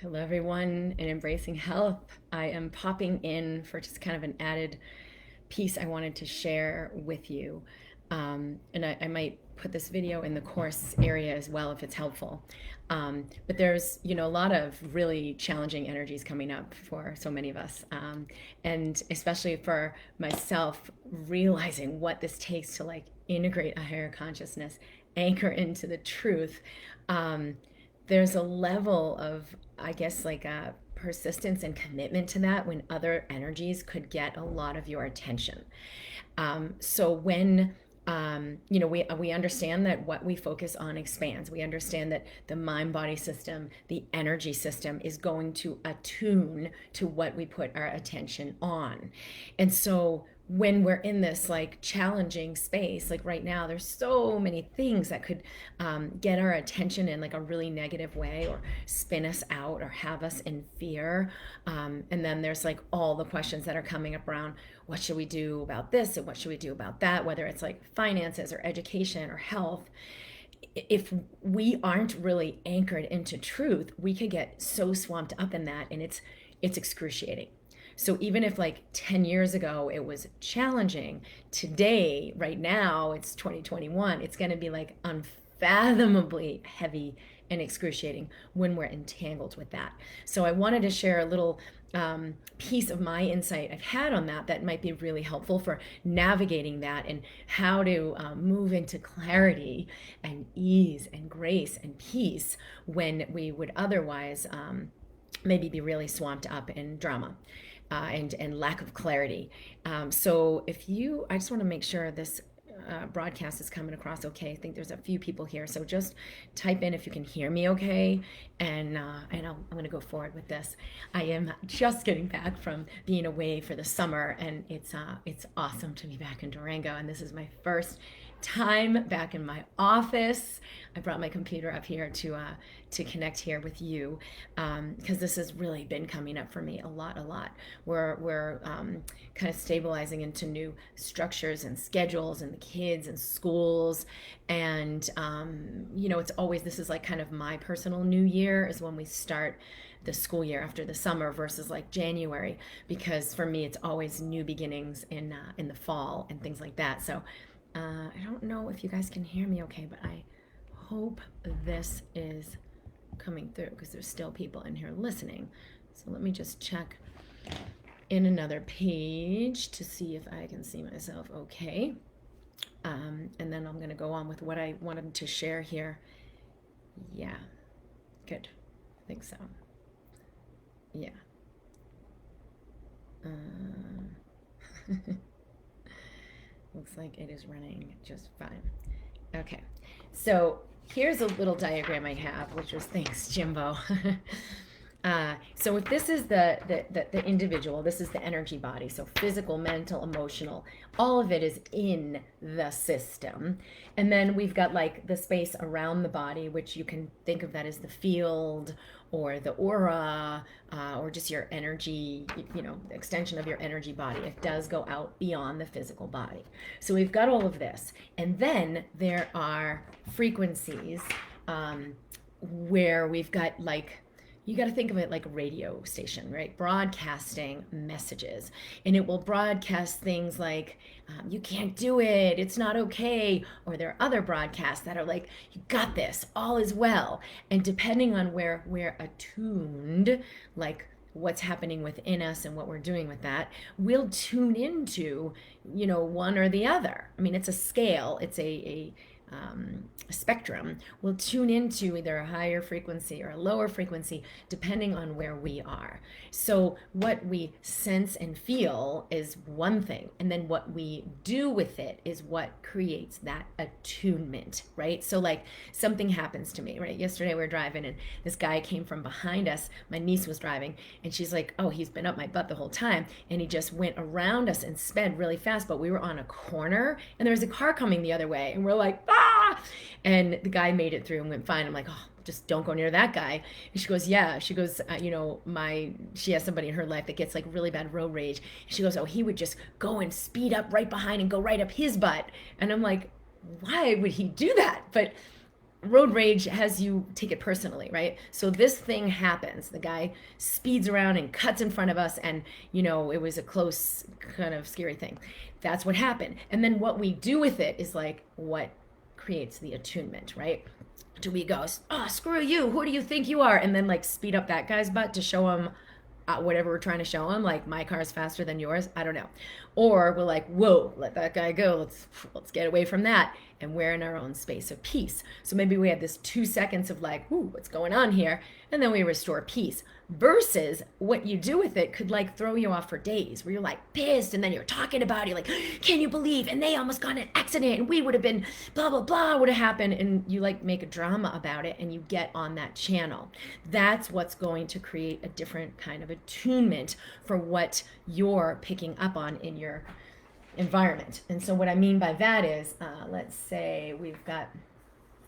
Hello, everyone, in Embracing Health. I am popping in for just kind of an added piece I wanted to share with you. And I might put this video in the course area as well if it's helpful. But there's, a lot of really challenging energies coming up for so many of us. And especially for myself, realizing what this takes to like integrate a higher consciousness, anchor into the truth. There's a level of, I guess, like a persistence and commitment to that when other energies could get a lot of your attention. So when we understand that what we focus on expands. We understand that the mind body system, the energy system is going to attune to what we put our attention on. And so when we're in this like challenging space, like right now, there's so many things that could get our attention in like a really negative way or spin us out or have us in fear. And then there's like all the questions that are coming up around what should we do about this and what should we do about that, whether it's like finances or education or health. If we aren't really anchored into truth, we could get so swamped up in that, and it's excruciating. So even if like 10 years ago it was challenging, today, right now, it's 2021, it's going to be like unfathomably heavy and excruciating when we're entangled with that. So I wanted to share a little piece of my insight I've had on that might be really helpful for navigating that and how to move into clarity and ease and grace and peace when we would otherwise maybe be really swamped up in drama. And lack of clarity. So I just want to make sure this broadcast is coming across okay. I think there's a few people here, so just type in if you can hear me okay, and I'm going to go forward with this. I am just getting back from being away for the summer, and it's awesome to be back in Durango, and this is my first time back in my office. I brought my computer up here to connect here with you because this has really been coming up for me a lot. We're kind of stabilizing into new structures and schedules and the kids and schools, and it's always, this is like kind of my personal new year is when we start the school year after the summer versus like January, because for me it's always new beginnings in the fall and things like that. So I don't know if you guys can hear me okay, but I hope this is coming through because there's still people in here listening. So let me just check in another page to see if I can see myself okay. And then I'm going to go on with what I wanted to share here. Yeah, good. I think so. Yeah. Looks like it is running just fine. Okay, so here's a little diagram I have, which was thanks, Jimbo. So if this is the individual, this is the energy body, so physical, mental, emotional, all of it is in the system. And then we've got like the space around the body, which you can think of that as the field or the aura, or just your energy, the extension of your energy body. It does go out beyond the physical body. So we've got all of this. And then there are frequencies where we've got like, you got to think of it like a radio station, right? Broadcasting messages. And it will broadcast things like, you can't do it, it's not okay. Or there are other broadcasts that are like, you got this, all is well. And depending on where we're attuned, like what's happening within us and what we're doing with that, we'll tune into, one or the other. I mean, it's a scale, it's a spectrum. We'll tune into either a higher frequency or a lower frequency depending on where we are. So what we sense and feel is one thing, and then what we do with it is what creates that attunement, right? So like something happens to me, right? Yesterday we were driving and this guy came from behind us. My niece was driving and she's like, oh, he's been up my butt the whole time, and he just went around us and sped really fast, but we were on a corner and there was a car coming the other way and we're like, ah! And the guy made it through and went fine. I'm like, oh, just don't go near that guy. And she goes, yeah. She goes, she has somebody in her life that gets like really bad road rage. And she goes, oh, he would just go and speed up right behind and go right up his butt. And I'm like, why would he do that? But road rage has you take it personally, right? So this thing happens. The guy speeds around and cuts in front of us, and it was a close, kind of scary thing. That's what happened. And then what we do with it is like what creates the attunement, right? Do we go, oh, screw you, who do you think you are? And then like speed up that guy's butt to show him whatever we're trying to show him, like my car's faster than yours, I don't know. Or we're like, whoa, let that guy go, let's get away from that, and we're in our own space of peace. So maybe we have this 2 seconds of like, ooh, what's going on here, and then we restore peace. Versus what you do with it could like throw you off for days, where you're like pissed, and then you're talking about it, you're like, can you believe, and they almost got in an accident, and we would have been blah blah blah would have happened, and you like make a drama about it, and you get on that channel. That's what's going to create a different kind of attunement for what you're picking up on in your environment. And so what I mean by that is, let's say we've got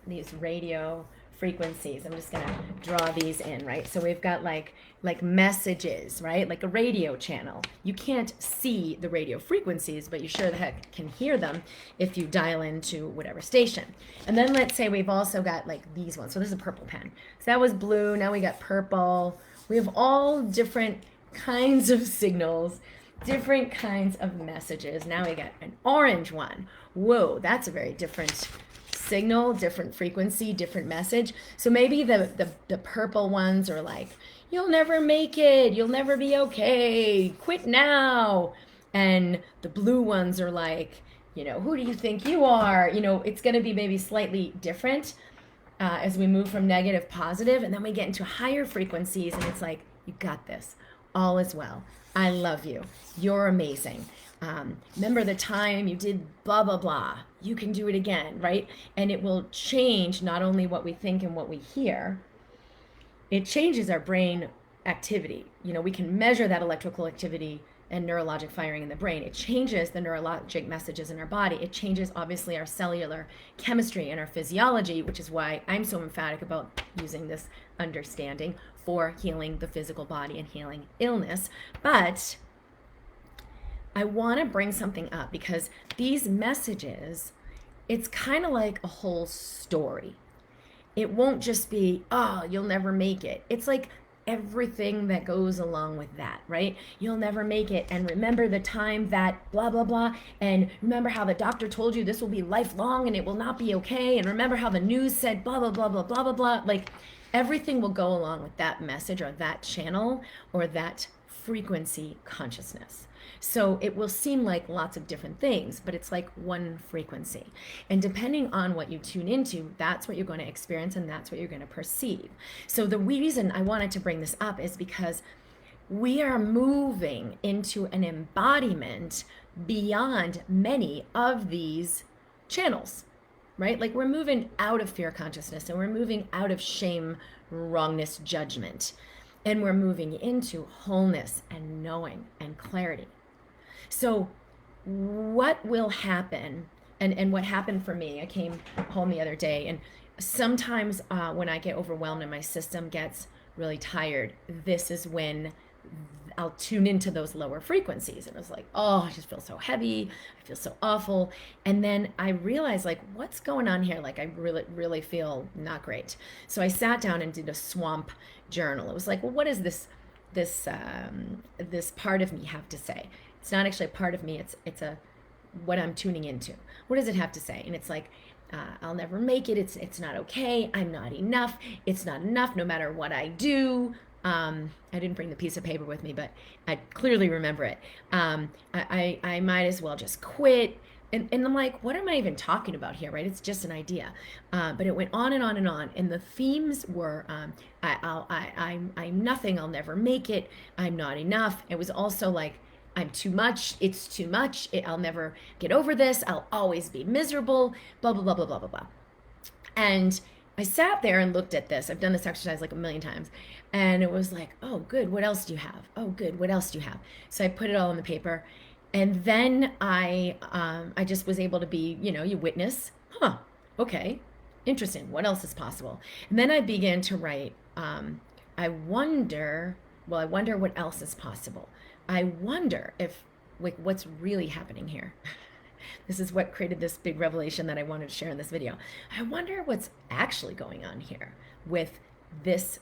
these radio frequencies. I'm just gonna draw these in, right? So we've got like messages, right? Like a radio channel. You can't see the radio frequencies, but you sure the heck can hear them if you dial into whatever station. And then let's say we've also got like these ones. So this is a purple pen. So that was blue, now we got purple. We have all different kinds of signals, different kinds of messages. Now we got an orange one. Whoa, that's a very different signal, different frequency, different message. So maybe the purple ones are like, you'll never make it, you'll never be okay, quit now. And the blue ones are like, who do you think you are? It's going to be maybe slightly different as we move from negative positive, and then we get into higher frequencies, and it's like, you got this, all is well, I love you, you're amazing. Remember the time you did blah, blah, blah. You can do it again, right? And it will change not only what we think and what we hear, it changes our brain activity. We can measure that electrical activity and neurologic firing in the brain. It changes the neurologic messages in our body. It changes, obviously, our cellular chemistry and our physiology, which is why I'm so emphatic about using this understanding for healing the physical body and healing illness. But I want to bring something up because these messages, it's kind of like a whole story. It won't just be, oh, you'll never make it. It's like everything that goes along with that, right? You'll never make it. And remember the time that blah, blah, blah. And remember how the doctor told you this will be lifelong and it will not be okay. And remember how the news said blah, blah, blah, blah, blah, blah, blah. Like everything will go along with that message or that channel or that frequency consciousness. So it will seem like lots of different things, but it's like one frequency. And depending on what you tune into, that's what you're going to experience and that's what you're going to perceive. So the reason I wanted to bring this up is because we are moving into an embodiment beyond many of these channels, right? Like we're moving out of fear consciousness and we're moving out of shame, wrongness, judgment. And we're moving into wholeness and knowing and clarity. So what will happen, and what happened for me, I came home the other day, and sometimes when I get overwhelmed and my system gets really tired, this is when I'll tune into those lower frequencies. And it was like, oh, I just feel so heavy. I feel so awful. And then I realized, like, what's going on here? Like, I really, really feel not great. So I sat down and did a swamp journal. It was like, well, what does this part of me have to say? It's not actually a part of me. It's what I'm tuning into. What does it have to say? And it's like, I'll never make it. It's not okay. I'm not enough. It's not enough no matter what I do. I didn't bring the piece of paper with me, but I clearly remember it. I might as well just quit. And I'm like, what am I even talking about here, right? It's just an idea. But it went on and on and on. And the themes were, I'm nothing. I'll never make it. I'm not enough. It was also like, I'm too much. It's too much. I'll never get over this. I'll always be miserable, blah, blah, blah, blah, blah, blah, blah. And I sat there and looked at this. I've done this exercise like a million times. And it was like, oh, good. What else do you have? Oh, good. What else do you have? So I put it all on the paper. And then I just was able to be, you witness, okay, interesting. What else is possible? And then I began to write, I wonder what else is possible. I wonder if, like, what's really happening here. This is what created this big revelation that I wanted to share in this video. I wonder what's actually going on here with this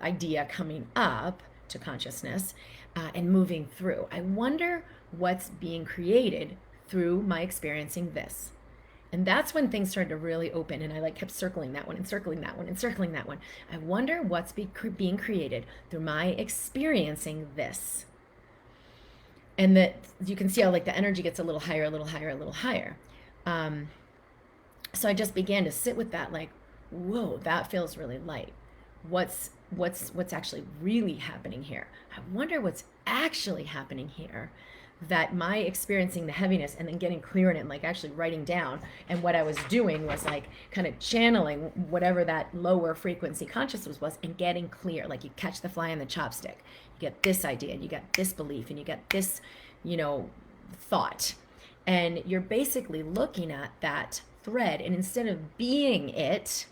idea coming up to consciousness and moving through. I wonder what's being created through my experiencing this. And that's when things started to really open, and I like kept circling that one and circling that one and circling that one. I wonder what's being created through my experiencing this. And that you can see how like the energy gets a little higher, a little higher, a little higher. So I just began to sit with that, like, whoa, that feels really light. What's actually really happening here? I wonder what's actually happening here, that my experiencing the heaviness and then getting clear in it and like actually writing down, and what I was doing was like kind of channeling whatever that lower frequency consciousness was and getting clear. Like you catch the fly in the chopstick, you get this idea and you get this belief and you get this, thought, and you're basically looking at that thread, and instead of being it,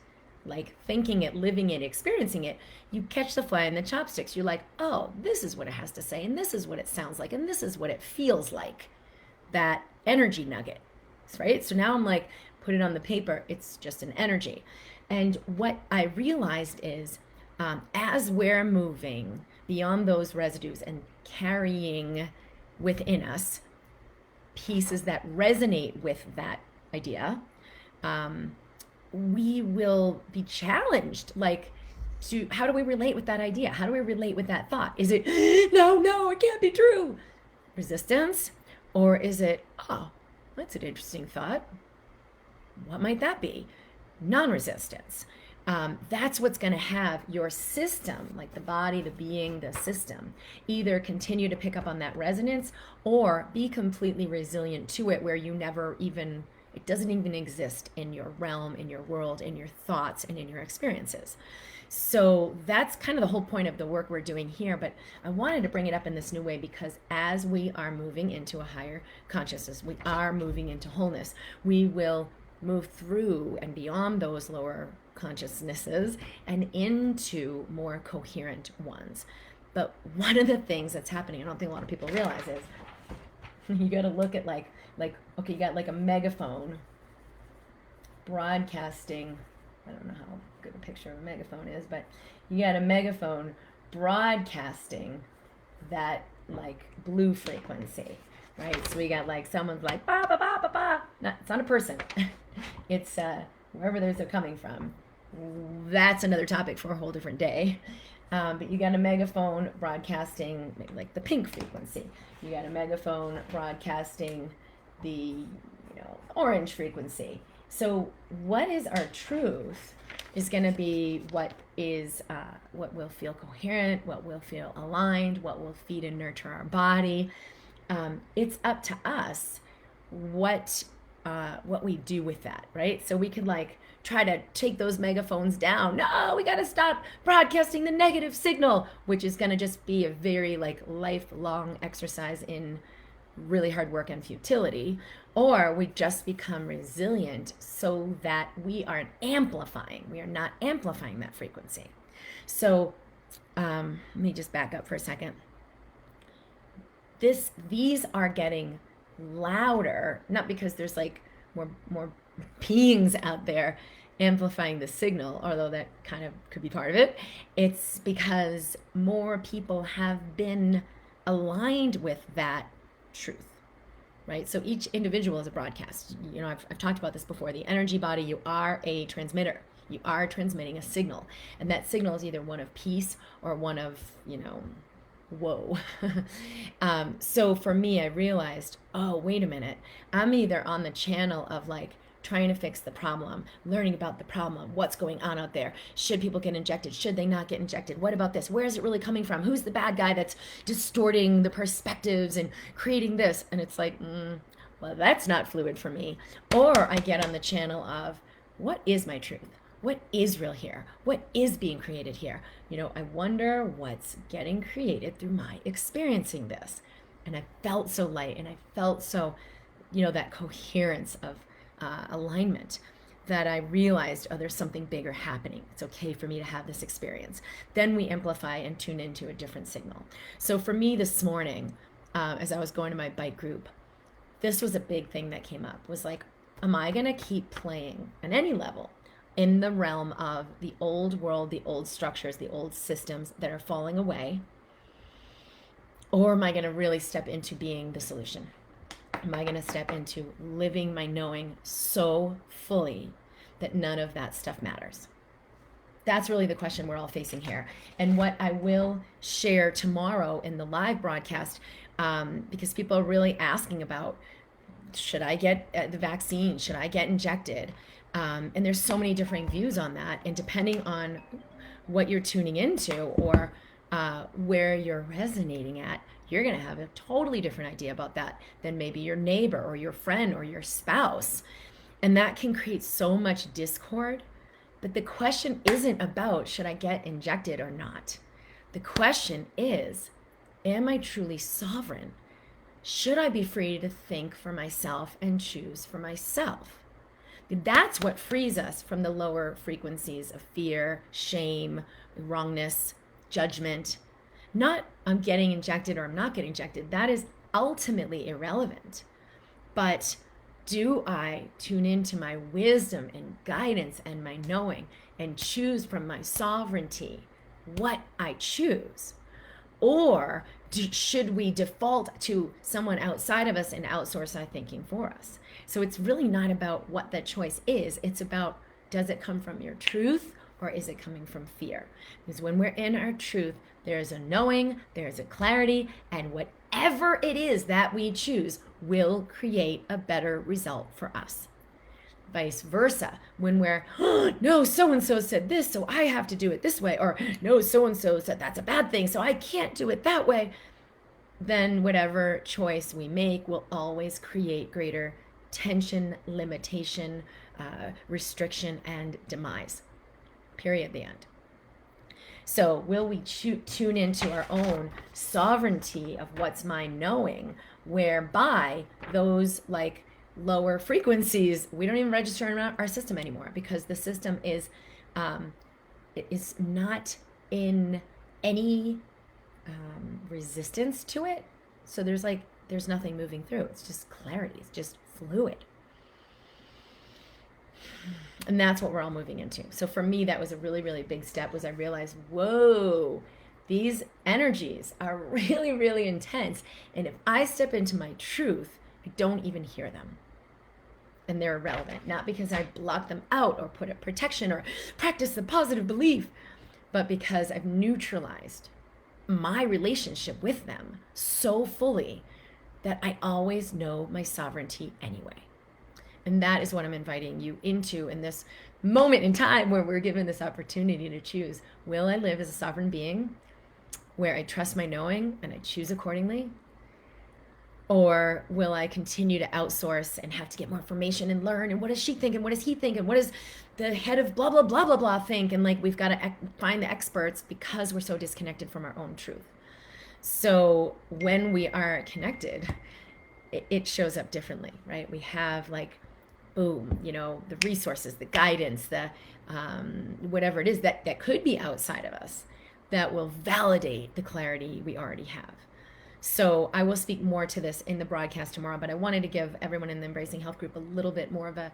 like thinking it, living it, experiencing it, you catch the fly in the chopsticks. You're like, oh, this is what it has to say, and this is what it sounds like, and this is what it feels like. That energy nugget, right? So now I'm like, put it on the paper. It's just an energy. And what I realized is, as we're moving beyond those residues and carrying within us pieces that resonate with that idea, we will be challenged, like, to how do we relate with that idea? How do we relate with that thought? Is it, no, it can't be true? Resistance? Or is it, oh, that's an interesting thought. What might that be? Non-resistance. That's what's going to have your system, like the body, the being, the system, either continue to pick up on that resonance or be completely resilient to it, where you never even, it doesn't even exist in your realm, in your world, in your thoughts, and in your experiences. So that's kind of the whole point of the work we're doing here. But I wanted to bring it up in this new way because as we are moving into a higher consciousness, we are moving into wholeness. We will move through and beyond those lower consciousnesses and into more coherent ones. But one of the things that's happening, I don't think a lot of people realize, is you got to look at like, okay, you got like a megaphone broadcasting. I don't know how good a picture of a megaphone is, but you got a megaphone broadcasting that like blue frequency, right? So we got like someone's like ba ba ba ba ba. It's not a person. It's wherever they're coming from. That's another topic for a whole different day. But you got a megaphone broadcasting like the pink frequency. You got a megaphone broadcasting the orange frequency. So what is our truth is going to be what will feel coherent, what will feel aligned, what will feed and nurture our body. It's up to us what we do with that, right? So we could like try to take those megaphones down. No, we got to stop broadcasting the negative signal, which is going to just be a very like lifelong exercise in really hard work and futility. Or we just become resilient so that we are amplifying. We are not amplifying that frequency. So let me just back up for a second. These are getting louder, not because there's like more beings out there amplifying the signal, although that kind of could be part of it. It's because more people have been aligned with that truth, right? So each individual is a broadcast. I've talked about this before. The energy body, you are a transmitter. You are transmitting a signal, and that signal is either one of peace or one of woe. So for me, I realized, oh, wait a minute, I'm either on the channel of like trying to fix the problem, learning about the problem, what's going on out there. Should people get injected? Should they not get injected? What about this? Where is it really coming from? Who's the bad guy that's distorting the perspectives and creating this? And it's like, well, that's not fluid for me. Or I get on the channel of, what is my truth? What is real here? What is being created here? I wonder what's getting created through my experiencing this. And I felt so light, and I felt so, that coherence of alignment, that I realized, oh, there's something bigger happening. It's okay for me to have this experience. Then we amplify and tune into a different signal. So for me this morning, as I was going to my bike group, this was a big thing that came up, was like, am I going to keep playing at any level in the realm of the old world, the old structures, the old systems that are falling away? Or am I going to really step into being the solution? Am I going to step into living my knowing so fully that none of that stuff matters? That's really the question we're all facing here. And what I will share tomorrow in the live broadcast, because people are really asking about, should I get the vaccine? Should I get injected? And there's so many different views on that. And depending on what you're tuning into or where you're resonating at, you're going to have a totally different idea about that than maybe your neighbor or your friend or your spouse. And that can create so much discord. But the question isn't about should I get injected or not. The question is, am I truly sovereign? Should I be free to think for myself and choose for myself? That's what frees us from the lower frequencies of fear, shame, wrongness, judgment. Not I'm getting injected or I'm not getting injected. That is ultimately irrelevant. But do I tune into my wisdom and guidance and my knowing and choose from my sovereignty what I choose? Or should we default to someone outside of us and outsource our thinking for us? So it's really not about what that choice is. It's about, does it come from your truth or is it coming from fear? Because when we're in our truth, there's a knowing, there's a clarity, and whatever it is that we choose will create a better result for us. Vice versa, when we're, oh, no, so-and-so said this, so I have to do it this way, or no, so-and-so said that's a bad thing, so I can't do it that way, then whatever choice we make will always create greater tension, limitation, restriction, and demise. Period, the end. So will we tune into our own sovereignty of what's my knowing, whereby those like lower frequencies, we don't even register in our system anymore because the system is not in any resistance to it. So there's nothing moving through. It's just clarity. It's just fluid. And that's what we're all moving into. So for me, that was a really, really big step, was I realized, whoa, these energies are really, really intense. And if I step into my truth, I don't even hear them. And they're irrelevant, not because I block them out or put a protection or practice the positive belief, but because I've neutralized my relationship with them so fully that I always know my sovereignty anyway. And that is what I'm inviting you into in this moment in time where we're given this opportunity to choose. Will I live as a sovereign being where I trust my knowing and I choose accordingly? Or will I continue to outsource and have to get more information and learn? And what does she think? And what does he think? And what does the head of blah, blah, blah, blah, blah think? And like, we've got to find the experts because we're so disconnected from our own truth. So when we are connected, it shows up differently, right? We have like, boom, the resources, the guidance, the whatever it is that could be outside of us that will validate the clarity we already have. So I will speak more to this in the broadcast tomorrow, but I wanted to give everyone in the Embracing Health group a little bit more of a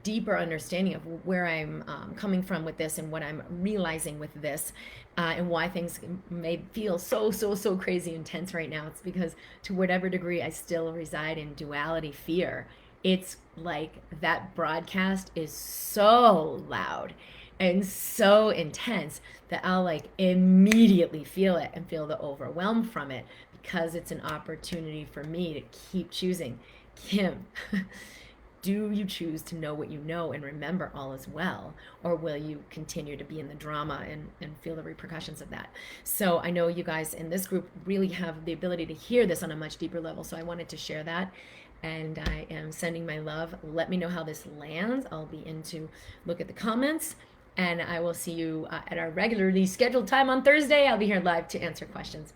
deeper understanding of where I'm coming from with this and what I'm realizing with this and why things may feel so crazy intense right now. It's because to whatever degree I still reside in duality fear, it's like that broadcast is so loud and so intense that I'll like immediately feel it and feel the overwhelm from it, because it's an opportunity for me to keep choosing. Kim, do you choose to know what you know and remember all is well? Or will you continue to be in the drama and feel the repercussions of that? So I know you guys in this group really have the ability to hear this on a much deeper level. So I wanted to share that. And I am sending my love. Let me know how this lands. I'll be in to look at the comments. And I will see you at our regularly scheduled time on Thursday. I'll be here live to answer questions.